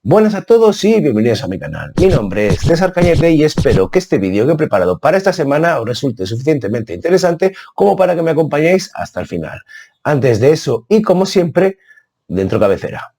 Buenas a todos y bienvenidos a mi canal. Mi nombre es César Cañete y espero que este vídeo que he preparado para esta semana os resulte suficientemente interesante como para que me acompañéis hasta el final. Antes de eso, y como siempre, dentro cabecera.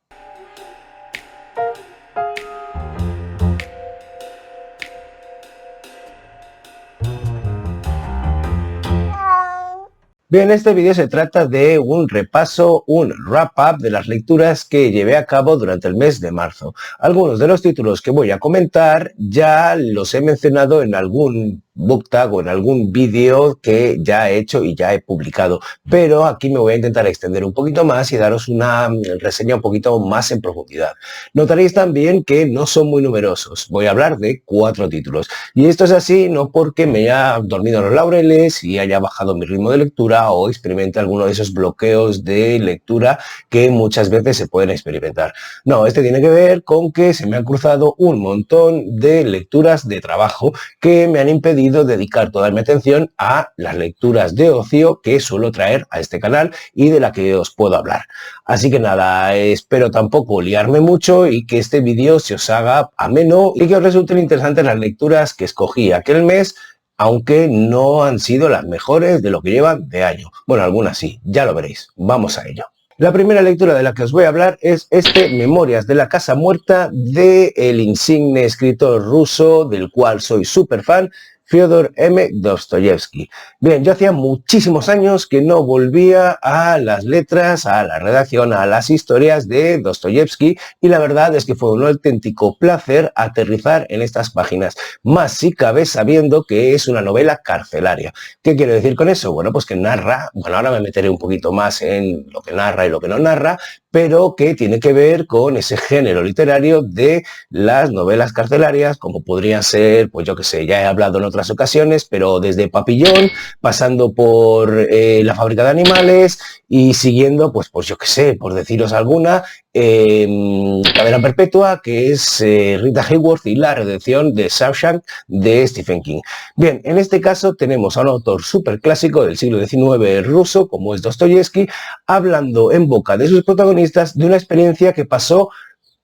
Bien, este vídeo se trata de un repaso, un wrap-up de las lecturas que llevé a cabo durante el mes de marzo. Algunos de los títulos que voy a comentar ya los he mencionado en algún book tag o en algún vídeo que ya he hecho y ya he publicado, pero aquí me voy a intentar extender un poquito más y daros una reseña un poquito más en profundidad. Notaréis también que no son muy numerosos, voy a hablar de 4 títulos y esto es así no porque me haya dormido en los laureles y haya bajado mi ritmo de lectura o experimente alguno de esos bloqueos de lectura que muchas veces se pueden experimentar. No, este tiene que ver con que se me han cruzado un montón de lecturas de trabajo que me han impedido dedicar toda mi atención a las lecturas de ocio que suelo traer a este canal y de la que os puedo hablar. Así que nada, espero tampoco liarme mucho y que este vídeo se os haga ameno y que os resulten interesantes las lecturas que escogí aquel mes, aunque no han sido las mejores de lo que llevan de año. Bueno, algunas sí, ya lo veréis. Vamos a ello. La primera lectura de la que os voy a hablar es Memorias de la Casa Muerta del insigne escritor ruso del cual soy súper fan, Fyodor M. Dostoyevsky. Bien, yo hacía muchísimos años que no volvía a las letras, a la redacción, a las historias de Dostoyevsky y la verdad es que fue un auténtico placer aterrizar en estas páginas, más si cabe sabiendo que es una novela carcelaria. ¿Qué quiero decir con eso? Bueno, pues que narra, bueno, ahora me meteré un poquito más en lo que narra y lo que no narra, pero que tiene que ver con ese género literario de las novelas carcelarias, como podrían ser, pues yo que sé, ya he hablado en otras ocasiones, pero desde Papillón, pasando por La fábrica de animales y siguiendo, pues yo que sé, por deciros alguna, Cadena Perpetua, que es Rita Hayworth y la redención de Shawshank de Stephen King. Bien, en este caso tenemos a un autor súper clásico del siglo XIX ruso, como es Dostoyevsky, hablando en boca de sus protagonistas de una experiencia que pasó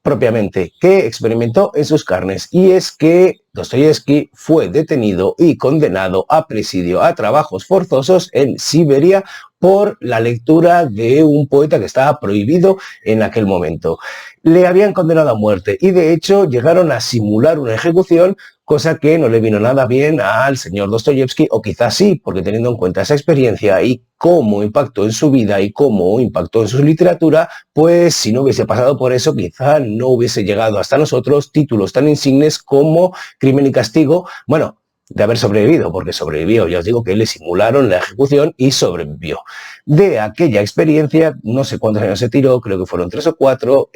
propiamente, que experimentó en sus carnes, y es que Dostoyevsky fue detenido y condenado a presidio a trabajos forzosos en Siberia por la lectura de un poeta que estaba prohibido en aquel momento. Le habían condenado a muerte y de hecho llegaron a simular una ejecución, cosa que no le vino nada bien al señor Dostoyevsky, o quizás sí, porque teniendo en cuenta esa experiencia y cómo impactó en su vida y cómo impactó en su literatura, pues si no hubiese pasado por eso, quizá no hubiese llegado hasta nosotros títulos tan insignes como Crimen y Castigo, bueno, de haber sobrevivido, porque sobrevivió, ya os digo que le simularon la ejecución y sobrevivió. De aquella experiencia, no sé cuántos años se tiró, creo que fueron 3 o 4,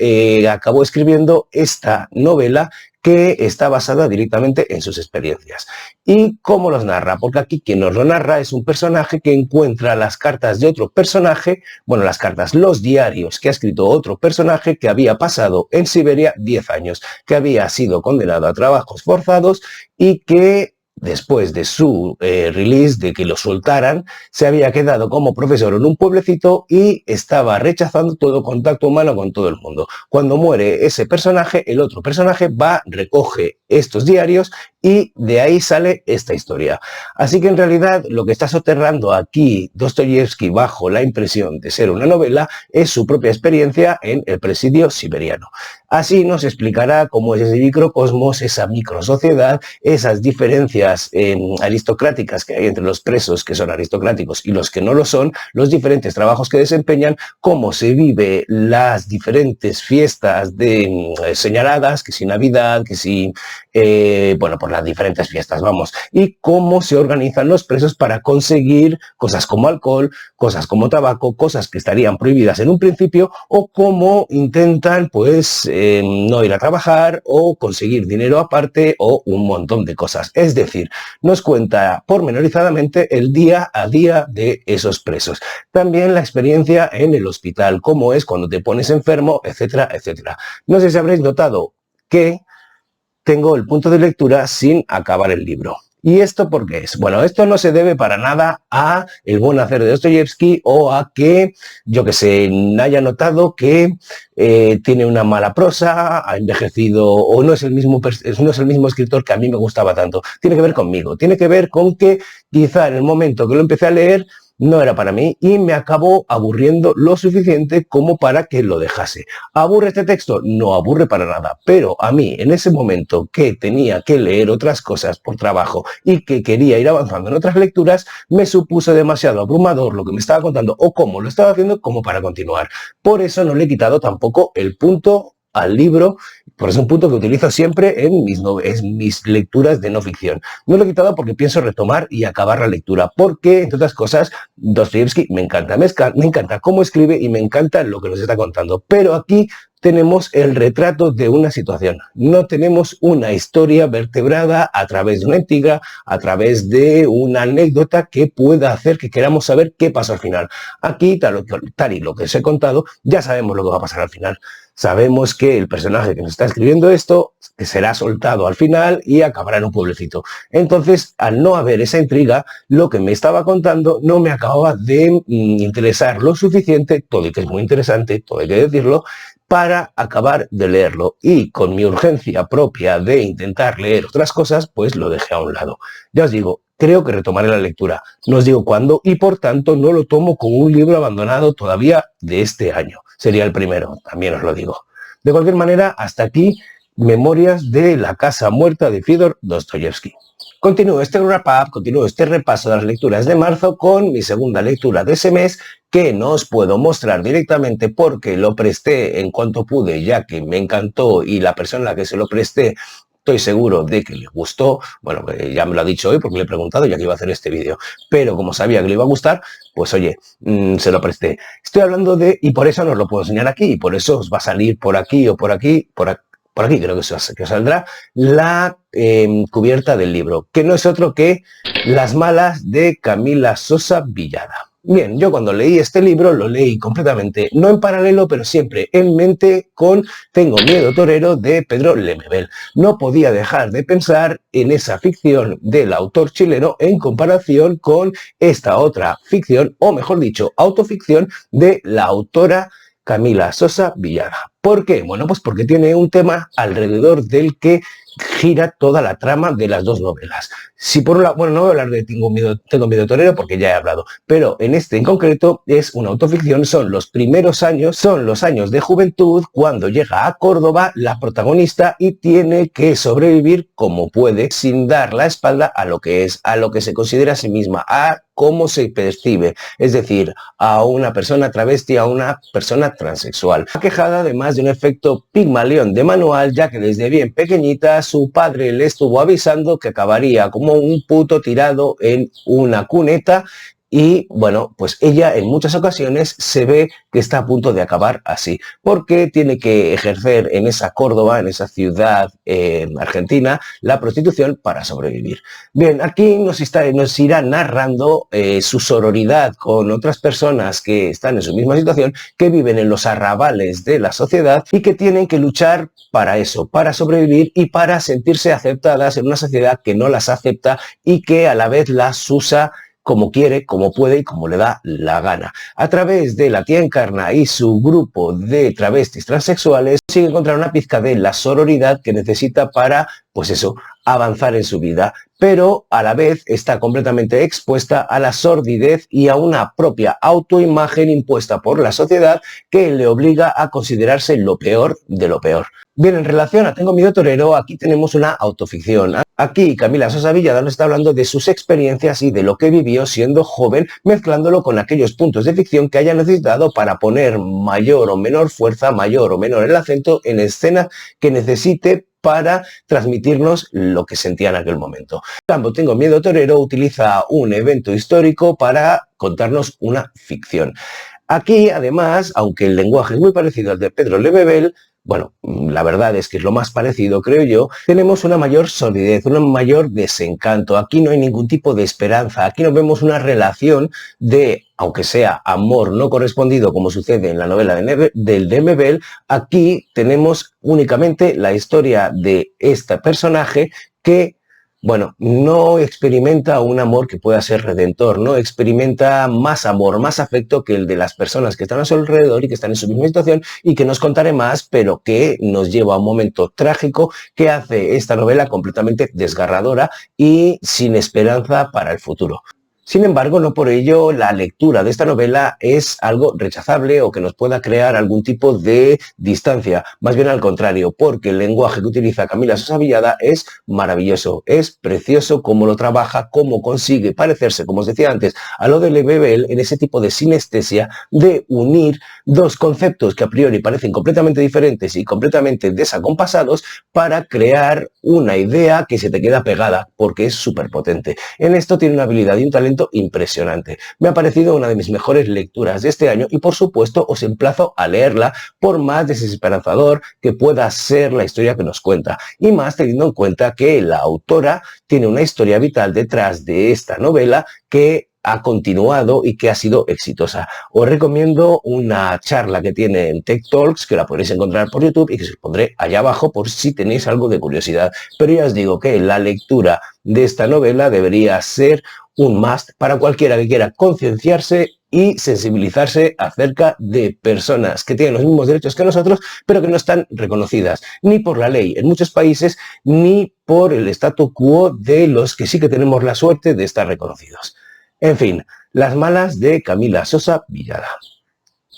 acabó escribiendo esta novela que está basada directamente en sus experiencias. ¿Y cómo los narra? Porque aquí quien nos lo narra es un personaje que encuentra las cartas de otro personaje, bueno, las cartas, los diarios que ha escrito otro personaje que había pasado en Siberia 10 años, que había sido condenado a trabajos forzados y que después de su release, de que lo soltaran, se había quedado como profesor en un pueblecito y estaba rechazando todo contacto humano con todo el mundo. Cuando muere ese personaje, el otro personaje va, recoge estos diarios y de ahí sale esta historia. Así que en realidad lo que está soterrando aquí Dostoyevsky bajo la impresión de ser una novela es su propia experiencia en el presidio siberiano. Así nos explicará cómo es ese microcosmos, esa microsociedad, esas diferencias aristocráticas que hay entre los presos que son aristocráticos y los que no lo son, los diferentes trabajos que desempeñan, cómo se vive las diferentes fiestas de señaladas, que si Navidad, que si, bueno, por las diferentes fiestas, vamos, y cómo se organizan los presos para conseguir cosas como alcohol, cosas como tabaco, cosas que estarían prohibidas en un principio, o cómo intentan, pues, no ir a trabajar o conseguir dinero aparte o un montón de cosas. Es decir, nos cuenta pormenorizadamente el día a día de esos presos. También la experiencia en el hospital, cómo es cuando te pones enfermo, etcétera, etcétera. No sé si habréis notado que tengo el punto de lectura sin acabar el libro. ¿Y esto por qué es? Bueno, esto no se debe para nada a el buen hacer de Dostoyevsky o a que, yo que sé, haya notado que tiene una mala prosa, ha envejecido o no es no es el mismo escritor que a mí me gustaba tanto. Tiene que ver conmigo, tiene que ver con que quizá en el momento que lo empecé a leer no era para mí y me acabó aburriendo lo suficiente como para que lo dejase. ¿Aburre este texto? No aburre para nada, pero a mí en ese momento que tenía que leer otras cosas por trabajo y que quería ir avanzando en otras lecturas, me supuso demasiado abrumador lo que me estaba contando o cómo lo estaba haciendo como para continuar. Por eso no le he quitado tampoco el punto al libro, por eso es un punto que utilizo siempre en mis lecturas de no ficción. No lo he quitado porque pienso retomar y acabar la lectura, porque, entre otras cosas, Dostoyevsky me encanta cómo escribe y me encanta lo que nos está contando, pero aquí tenemos el retrato de una situación, no tenemos una historia vertebrada a través de una intriga, a través de una anécdota que pueda hacer que queramos saber qué pasó al final. Aquí, tal y lo que os he contado, ya sabemos lo que va a pasar al final. Sabemos que el personaje que nos está escribiendo esto que será soltado al final y acabará en un pueblecito. Entonces, al no haber esa intriga, lo que me estaba contando no me acababa de interesar lo suficiente, todo y que es muy interesante, todo hay que decirlo, para acabar de leerlo. Y con mi urgencia propia de intentar leer otras cosas, pues lo dejé a un lado. Ya os digo, creo que retomaré la lectura. No os digo cuándo y por tanto no lo tomo como un libro abandonado todavía de este año. Sería el primero, también os lo digo. De cualquier manera, hasta aquí Memorias de la Casa Muerta de Fyodor Dostoyevsky. Continúo este wrap-up, continúo este repaso de las lecturas de marzo con mi segunda lectura de ese mes, que no os puedo mostrar directamente porque lo presté en cuanto pude, ya que me encantó y la persona a la que se lo presté estoy seguro de que le gustó. Bueno, ya me lo ha dicho hoy porque le he preguntado ya que iba a hacer este vídeo, pero como sabía que le iba a gustar, pues oye, se lo presté. Estoy hablando de, y por eso no os lo puedo enseñar aquí, y por eso os va a salir por aquí o por aquí, por aquí creo que os saldrá la cubierta del libro, que no es otro que Las malas de Camila Sosa Villada. Bien, yo cuando leí este libro lo leí completamente, no en paralelo, pero siempre en mente con Tengo miedo torero de Pedro Lemebel. No podía dejar de pensar en esa ficción del autor chileno en comparación con esta otra ficción, o mejor dicho, autoficción de la autora Camila Sosa Villada. ¿Por qué? Bueno, pues porque tiene un tema alrededor del que gira toda la trama de las dos novelas. Si por un lado, bueno, no voy a hablar de Tengo miedo torero porque ya he hablado, pero en este en concreto es una autoficción, son los primeros años, son los años de juventud cuando llega a Córdoba la protagonista y tiene que sobrevivir como puede sin dar la espalda a lo que es, a lo que se considera a sí misma, a cómo se percibe, es decir, a una persona travesti, a una persona transexual. Aquejada además de un efecto Pigmalión de manual, ya que desde bien pequeñita su padre le estuvo avisando que acabaría como un puto tirado en una cuneta. Y bueno, pues ella en muchas ocasiones se ve que está a punto de acabar así, porque tiene que ejercer en esa Córdoba, en esa ciudad argentina, la prostitución para sobrevivir. Bien, aquí nos irá narrando su sororidad con otras personas que están en su misma situación, que viven en los arrabales de la sociedad y que tienen que luchar para eso, para sobrevivir y para sentirse aceptadas en una sociedad que no las acepta y que a la vez las usa como quiere, como puede y como le da la gana. A través de la tía Encarna y su grupo de travestis transexuales consigue encontrar una pizca de la sororidad que necesita para, pues eso, avanzar en su vida, pero a la vez está completamente expuesta a la sordidez y a una propia autoimagen impuesta por la sociedad que le obliga a considerarse lo peor de lo peor. Bien, en relación a Tengo miedo torero, aquí tenemos una autoficción. Aquí Camila Sosa Villada nos está hablando de sus experiencias y de lo que vivió siendo joven, mezclándolo con aquellos puntos de ficción que haya necesitado para poner mayor o menor fuerza, mayor o menor el acento en escenas que necesite para transmitirnos lo que sentía en aquel momento. Tampoco Tengo miedo torero utiliza un evento histórico para contarnos una ficción. Aquí, además, aunque el lenguaje es muy parecido al de Pedro Lemebel, bueno, la verdad es que es lo más parecido, creo yo, tenemos una mayor solidez, un mayor desencanto. Aquí no hay ningún tipo de esperanza, aquí no vemos una relación de, aunque sea amor no correspondido, como sucede en la novela del Lemebel, aquí tenemos únicamente la historia de este personaje que Bueno, no experimenta un amor que pueda ser redentor, no experimenta más amor, más afecto que el de las personas que están a su alrededor y que están en su misma situación y que no os contaré más, pero que nos lleva a un momento trágico que hace esta novela completamente desgarradora y sin esperanza para el futuro. Sin embargo, no por ello la lectura de esta novela es algo rechazable o que nos pueda crear algún tipo de distancia. Más bien al contrario, porque el lenguaje que utiliza Camila Sosa Villada es maravilloso, es precioso cómo lo trabaja, cómo consigue parecerse, como os decía antes, a lo de Lebebel en ese tipo de sinestesia de unir dos conceptos que a priori parecen completamente diferentes y completamente desacompasados para crear una idea que se te queda pegada, porque es súper potente. En esto tiene una habilidad y un talento impresionante. Me ha parecido una de mis mejores lecturas de este año y por supuesto os emplazo a leerla por más desesperanzador que pueda ser la historia que nos cuenta y más teniendo en cuenta que la autora tiene una historia vital detrás de esta novela que ha continuado y que ha sido exitosa. Os recomiendo una charla que tiene en Tech Talks, que la podréis encontrar por YouTube y que os pondré allá abajo por si tenéis algo de curiosidad. Pero ya os digo que la lectura de esta novela debería ser un must para cualquiera que quiera concienciarse y sensibilizarse acerca de personas que tienen los mismos derechos que nosotros, pero que no están reconocidas ni por la ley en muchos países, ni por el statu quo de los que sí que tenemos la suerte de estar reconocidos. En fin, Las malas de Camila Sosa Villada.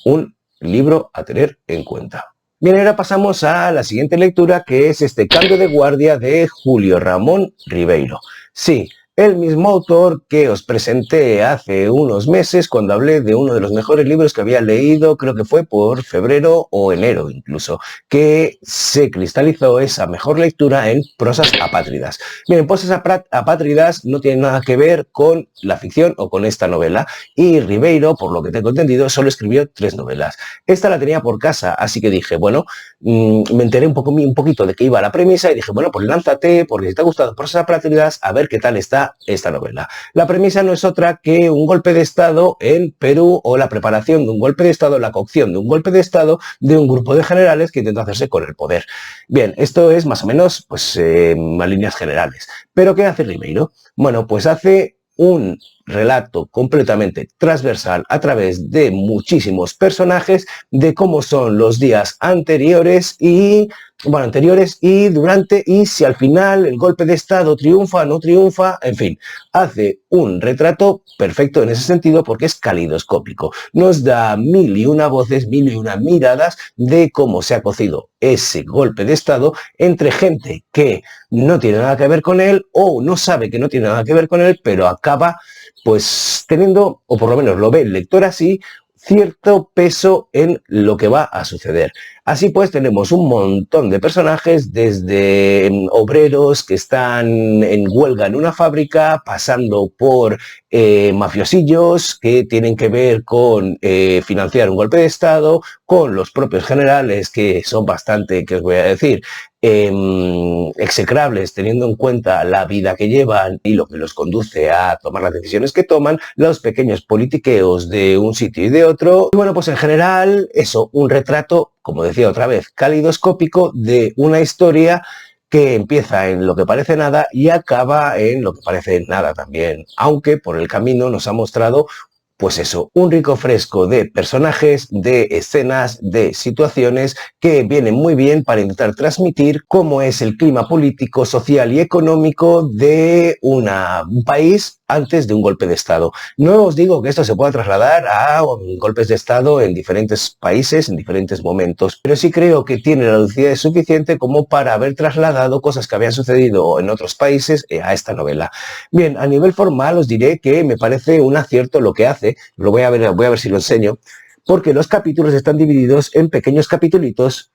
Un libro a tener en cuenta. Bien, ahora pasamos a la siguiente lectura, que es este Cambio de guardia de Julio Ramón Ribeiro. Sí, el mismo autor que os presenté hace unos meses cuando hablé de uno de los mejores libros que había leído, creo que fue por febrero o enero incluso, que se cristalizó esa mejor lectura en Prosas apátridas. Bien, Prosas apátridas no tiene nada que ver con la ficción o con esta novela y Ribeiro, por lo que tengo entendido, solo escribió 3 novelas. Esta la tenía por casa, así que dije, bueno, me enteré un poquito de qué iba la premisa y dije, bueno, pues lánzate, porque si te ha gustado Prosas apátridas, a ver qué tal está esta novela. La premisa no es otra que un golpe de Estado en Perú o la preparación de un golpe de Estado, la cocción de un golpe de Estado de un grupo de generales que intenta hacerse con el poder. Bien, esto es más o menos pues a líneas generales. ¿Pero qué hace Ribeiro? Bueno, pues hace un relato completamente transversal a través de muchísimos personajes de cómo son los días anteriores y durante y si al final el golpe de Estado triunfa, no triunfa, en fin, hace un retrato perfecto en ese sentido porque es calidoscópico. Nos da mil y una voces, mil y una miradas de cómo se ha cocido ese golpe de Estado entre gente que no tiene nada que ver con él o no sabe que no tiene nada que ver con él, pero acaba pues teniendo, o por lo menos lo ve el lector así, cierto peso en lo que va a suceder. Así pues tenemos un montón de personajes, desde obreros que están en huelga en una fábrica, pasando por mafiosillos que tienen que ver con financiar un golpe de Estado, con los propios generales que son bastante, que os voy a decir, execrables teniendo en cuenta la vida que llevan y lo que los conduce a tomar las decisiones que toman, los pequeños politiqueos de un sitio y de otro. Y bueno, pues en general eso, un retrato, como decía otra vez, calidoscópico de una historia que empieza en lo que parece nada y acaba en lo que parece nada también, aunque por el camino nos ha mostrado pues eso, un rico fresco de personajes, de escenas, de situaciones que vienen muy bien para intentar transmitir cómo es el clima político, social y económico de un país antes de un golpe de Estado. No os digo que esto se pueda trasladar a golpes de Estado en diferentes países, en diferentes momentos, pero sí creo que tiene la lucidez suficiente como para haber trasladado cosas que habían sucedido en otros países a esta novela. Bien, a nivel formal os diré que me parece un acierto lo que hace, voy a ver si lo enseño, porque los capítulos están divididos en pequeños capítulos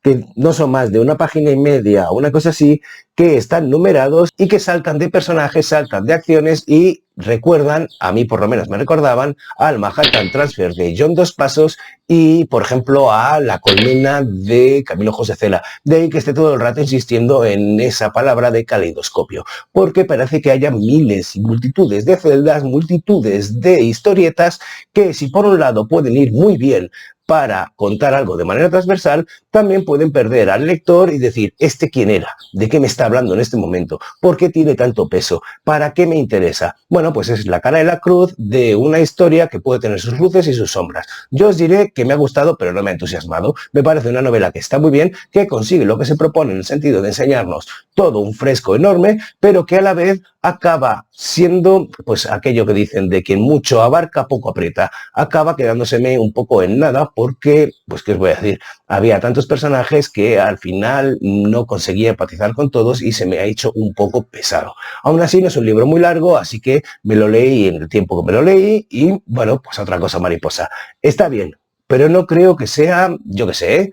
que no son más de una página y media o una cosa así, que están numerados y que saltan de personajes, saltan de acciones y recuerdan, a mí por lo menos me recordaban, al Manhattan Transfer de John Dos Passos y, por ejemplo, a La colmena de Camilo José Cela. De ahí que esté todo el rato insistiendo en esa palabra de caleidoscopio, porque parece que haya miles y multitudes de celdas, multitudes de historietas que si por un lado pueden ir muy bien para contar algo de manera transversal, también pueden perder al lector y decir, ¿este quién era? ¿De qué me está hablando en este momento? ¿Por qué tiene tanto peso? ¿Para qué me interesa? Bueno, pues es la cara de la cruz de una historia que puede tener sus luces y sus sombras. Yo os diré que me ha gustado, pero no me ha entusiasmado. Me parece una novela que está muy bien, que consigue lo que se propone en el sentido de enseñarnos todo un fresco enorme, pero que a la vez acaba siendo, pues aquello que dicen de quien mucho abarca, poco aprieta. Acaba quedándoseme un poco en nada porque, pues qué os voy a decir, había tantos personajes que al final no conseguía empatizar con todos y se me ha hecho un poco pesado. Aún así no es un libro muy largo, así que me lo leí en el tiempo que me lo leí y, bueno, pues otra cosa mariposa. Está bien, pero no creo que sea, yo qué sé,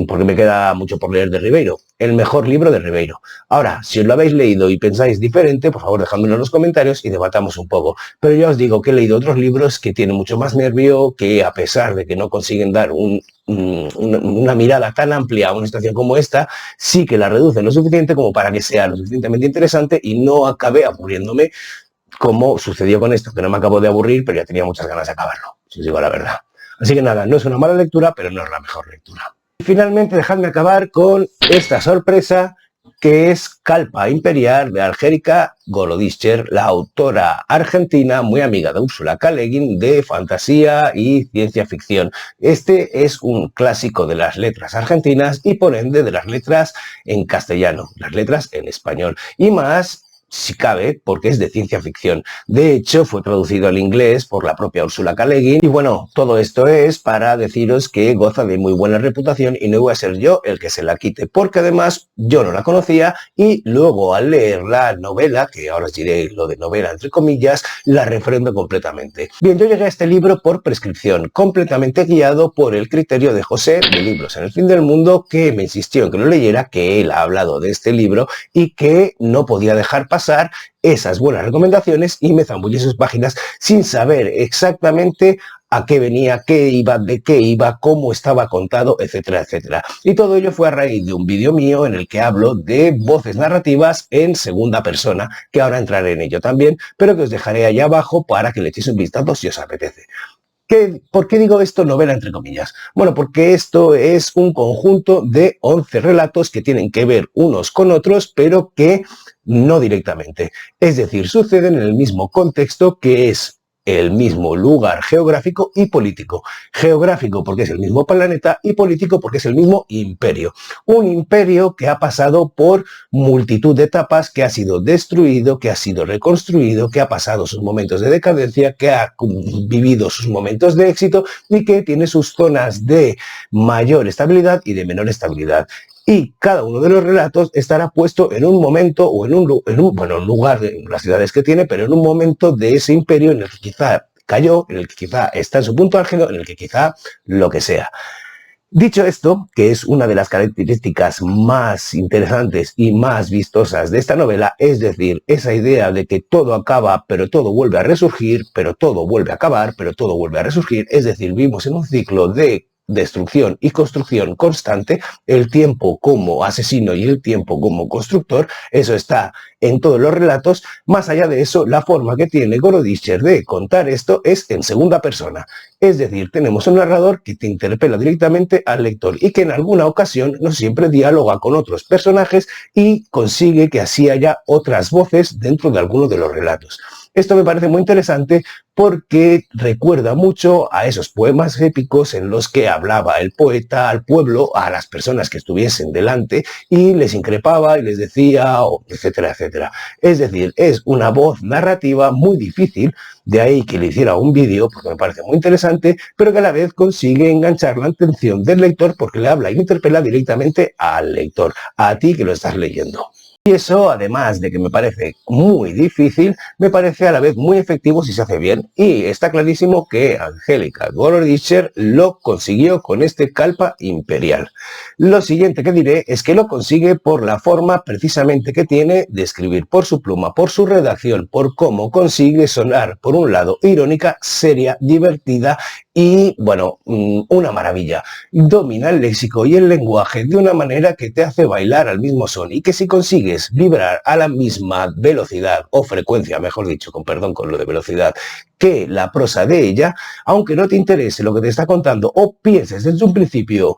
porque me queda mucho por leer de Ribeiro, el mejor libro de Ribeiro. Ahora, si os lo habéis leído y pensáis diferente, por favor dejádmelo en los comentarios y debatamos un poco. Pero ya os digo que he leído otros libros que tienen mucho más nervio, que a pesar de que no consiguen dar una mirada tan amplia a una situación como esta, sí que la reducen lo suficiente como para que sea lo suficientemente interesante y no acabe aburriéndome, como sucedió con esto, que no me acabo de aburrir, pero ya tenía muchas ganas de acabarlo, si os digo la verdad. Así que nada, no es una mala lectura, pero no es la mejor lectura. Y finalmente, dejadme acabar con esta sorpresa, que es Kalpa Imperial de Angélica Gorodischer, la autora argentina muy amiga de Ursula K. Le Guin de fantasía y ciencia ficción. Este es un clásico de las letras argentinas y por ende de las letras en castellano, las letras en español. Y más, si cabe, porque es de ciencia ficción. De hecho, fue traducido al inglés por la propia Ursula K. Le Guin. Y bueno, todo esto es para deciros que goza de muy buena reputación y no voy a ser yo el que se la quite, porque además yo no la conocía y luego al leer la novela, que ahora os diré lo de novela entre comillas, la refrendo completamente. Bien, yo llegué a este libro por prescripción, completamente guiado por el criterio de José de Libros en el Fin del Mundo, que me insistió en que lo leyera, que él ha hablado de este libro y que no podía dejar pasar esas buenas recomendaciones y me zambullí sus páginas sin saber exactamente a qué venía, qué iba, de qué iba, cómo estaba contado, etcétera, etcétera. Y todo ello fue a raíz de un vídeo mío en el que hablo de voces narrativas en segunda persona, que ahora entraré en ello también, pero que os dejaré allá abajo para que le echéis un vistazo si os apetece. ¿Por qué digo esto novela entre comillas? Bueno, porque esto es un conjunto de 11 relatos que tienen que ver unos con otros, pero que no directamente. Es decir, suceden en el mismo contexto, que es el mismo lugar geográfico y político. Geográfico porque es el mismo planeta y político porque es el mismo imperio. Un imperio que ha pasado por multitud de etapas, que ha sido destruido, que ha sido reconstruido, que ha pasado sus momentos de decadencia, que ha vivido sus momentos de éxito y que tiene sus zonas de mayor estabilidad y de menor estabilidad. Y cada uno de los relatos estará puesto en un momento o en un lugar de las ciudades que tiene, pero en un momento de ese imperio en el que quizá cayó, en el que quizá está en su punto álgido, en el que quizá lo que sea. Dicho esto, que es una de las características más interesantes y más vistosas de esta novela, es decir, esa idea de que todo acaba, pero todo vuelve a resurgir, pero todo vuelve a acabar, pero todo vuelve a resurgir, es decir, vivimos en un ciclo de destrucción y construcción constante, el tiempo como asesino y el tiempo como constructor, eso está en todos los relatos. Más allá de eso, la forma que tiene Gorodischer de contar esto es en segunda persona, es decir, tenemos un narrador que te interpela directamente al lector y que en alguna ocasión no siempre dialoga con otros personajes y consigue que así haya otras voces dentro de alguno de los relatos. Esto me parece muy interesante porque recuerda mucho a esos poemas épicos en los que hablaba el poeta al pueblo, a las personas que estuviesen delante y les increpaba y les decía, etcétera, etcétera. Es decir, es una voz narrativa muy difícil, de ahí que le hiciera un vídeo porque me parece muy interesante, pero que a la vez consigue enganchar la atención del lector porque le habla y interpela directamente al lector, a ti que lo estás leyendo. Y eso, además de que me parece muy difícil, me parece a la vez muy efectivo si se hace bien. Y está clarísimo que Angélica Gorodischer lo consiguió con este Kalpa Imperial. Lo siguiente que diré es que lo consigue por la forma precisamente que tiene de escribir, por su pluma, por su redacción, por cómo consigue sonar, por un lado, irónica, seria, divertida y, bueno, una maravilla. Domina el léxico y el lenguaje de una manera que te hace bailar al mismo son y que si consigues vibrar a la misma velocidad o frecuencia, mejor dicho, con perdón con lo de velocidad, que la prosa de ella, aunque no te interese lo que te está contando o pienses desde un principio,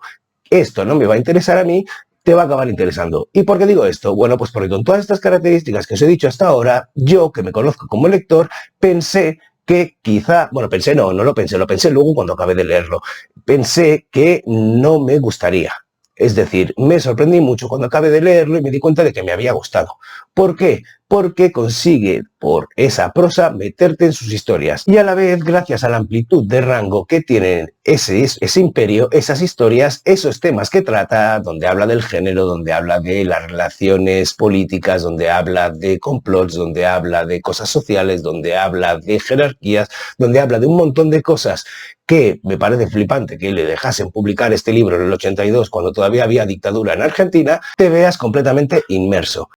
esto no me va a interesar a mí, te va a acabar interesando. ¿Y por qué digo esto? Bueno, pues porque con todas estas características que os he dicho hasta ahora, yo, que me conozco como lector, pensé que quizá, bueno, pensé no lo pensé luego cuando acabé de leerlo, pensé que no me gustaría. Es decir, me sorprendí mucho cuando acabé de leerlo y me di cuenta de que me había gustado. ¿Por qué? Porque consigue, por esa prosa, meterte en sus historias. Y a la vez, gracias a la amplitud de rango que tienen ese imperio, esas historias, esos temas que trata, donde habla del género, donde habla de las relaciones políticas, donde habla de complots, donde habla de cosas sociales, donde habla de jerarquías, donde habla de un montón de cosas que me parece flipante que le dejasen publicar este libro en el 82 cuando todavía había dictadura en Argentina, te veas completamente inmerso.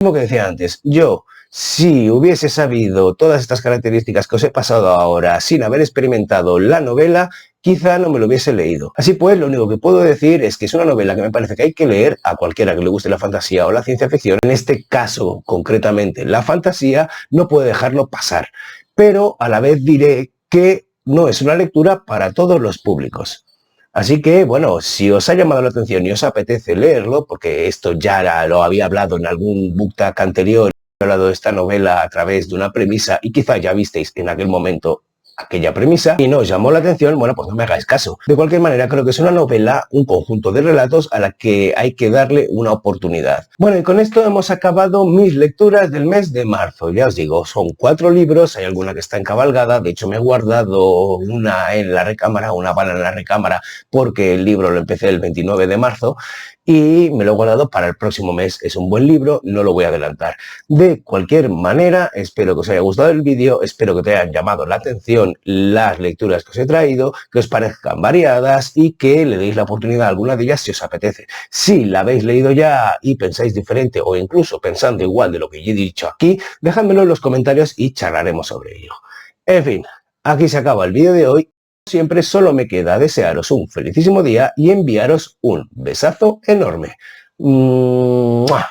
Como que decía antes, yo, si hubiese sabido todas estas características que os he pasado ahora sin haber experimentado la novela, quizá no me lo hubiese leído. Así pues, lo único que puedo decir es que es una novela que me parece que hay que leer a cualquiera que le guste la fantasía o la ciencia ficción. En este caso, concretamente, la fantasía no puede dejarlo pasar. Pero a la vez diré que no es una lectura para todos los públicos. Así que, bueno, si os ha llamado la atención y os apetece leerlo, porque esto ya lo había hablado en algún booktalk anterior, he hablado de esta novela a través de una premisa y quizá ya visteis en aquel momento aquella premisa y no os llamó la atención, bueno, pues no me hagáis caso. De cualquier manera, creo que es una novela, un conjunto de relatos a la que hay que darle una oportunidad. Bueno, y con esto hemos acabado mis lecturas del mes de marzo. Ya os digo, son 4 libros, hay alguna que está encabalgada, de hecho me he guardado una en la recámara, una bala en la recámara, porque el libro lo empecé el 29 de marzo y me lo he guardado para el próximo mes. Es un buen libro, no lo voy a adelantar. De cualquier manera, espero que os haya gustado el vídeo, espero que te hayan llamado la atención las lecturas que os he traído, que os parezcan variadas y que le deis la oportunidad a alguna de ellas si os apetece. Si la habéis leído ya y pensáis diferente o incluso pensando igual de lo que yo he dicho aquí, dejádmelo en los comentarios y charlaremos sobre ello. En fin, aquí se acaba el vídeo de hoy. Siempre solo me queda desearos un felicísimo día y enviaros un besazo enorme. ¡Mua!